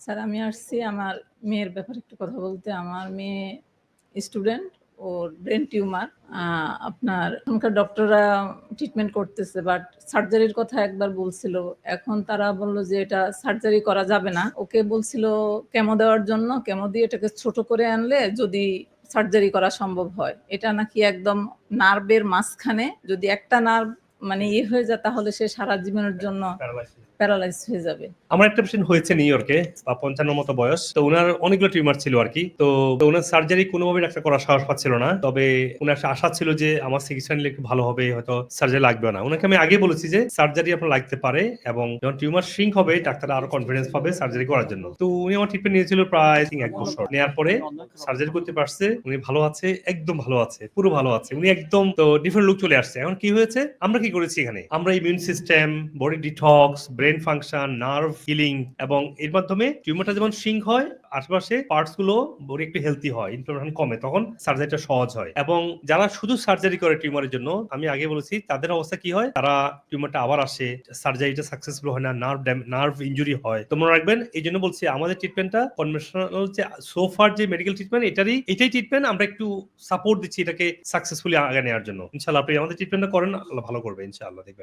Sir আমি আসছি আমার মেয়ের ব্যাপারে একটু কথা বলতে। আমার মেয়ে স্টুডেন্ট, ওর ব্রেইন টিউমার। আ আপনার এখনকার ডক্টররা ট্রিটমেন্ট করতেছে বাট সার্জারির কথা একবার বলছিল। এখন তারা বলল যে এটা সার্জারি করা যাবে না। ওকে বলছিল কেমো দেওয়ার জন্য, কেমো দিয়ে এটাকে ছোট করে আনলে যদি সার্জারি করা সম্ভব হয়। এটা নাকি একদম নার্ভের মাঝখানে যদি একটা নার্ভ মানে হয়ে যায় তাহলে সে সারা জীবনের জন্য প্যারালাইজ হয়ে যাবে। আমার একটা পেশেন্ট হয়েছে নিউ ইয়র্কে, 55 মতো বয়স। তো উনার অনেকগুলো টিউমার ছিল আরকি। তো উনার সার্জারি কোনোভাবেই ডাক্তার করার সাহস পাচ্ছিল না। তবে উনার একটা আশা ছিল যে আমার চিকিৎসা নিলে একটু ভালো হবে, হয়তো সার্জারি লাগবে না। উনাকে আমি আগে বলেছি যে সার্জারি আপনার লাগতে পারে এবং যখন টিউমার শ্রিঙ্ক হবে ডাক্তাররা আরো কনফিডেন্স পাবে সার্জারি করার জন্য। তো উনি আমার ট্রিটমেন্ট নিয়েছিল প্রায় 1 বছর। নেয়ার পরে সার্জারি করতে পারছে, উনি ভালো আছে, একদম ভালো আছে, পুরো ভালো আছে। উনি একদম তো ডিফারেন্ট লুক চলে আসছে। এখন কি হয়েছে? আমরা কি করেছি এখানে? আমরা immune system, body detox, brain function, nerve healing এবং এর মাধ্যমে টিউমারটা যখন শ্রিঙ্ক হয় আশেপাশে পার্টস গুলো বডি একটু হেলথি হয়, ইনফ্লামেশন কমে, তখন সার্জারিটা সহজ হয়। এবং যারা শুধু সার্জারি করে টিউমারের জন্য, আমি আগে বলেছি তাদের অবস্থা কি হয়, তারা টিউমারটা আবার আসে, সার্জারিটা সাকসেসফুল হয় না, নার্ভ ইনজুরি হয়। তোমরা রাখবেন, এই জন্য বলছি আমাদের ট্রিটমেন্টটা কনভেনশনাল যে সোফার যে মেডিকেল ট্রিটমেন্ট এটাই ট্রিটমেন্ট আমরা একটু সাপোর্ট দিচ্ছি এটাকে সাকসেসফুলি আগে নেওয়ার জন্য। ইনশাআল্লাহ আপনি আমাদের ট্রিটমেন্টটা করেন, আল্লাহ ভালো করবে ইনশাআল্লাহ। দেখবেন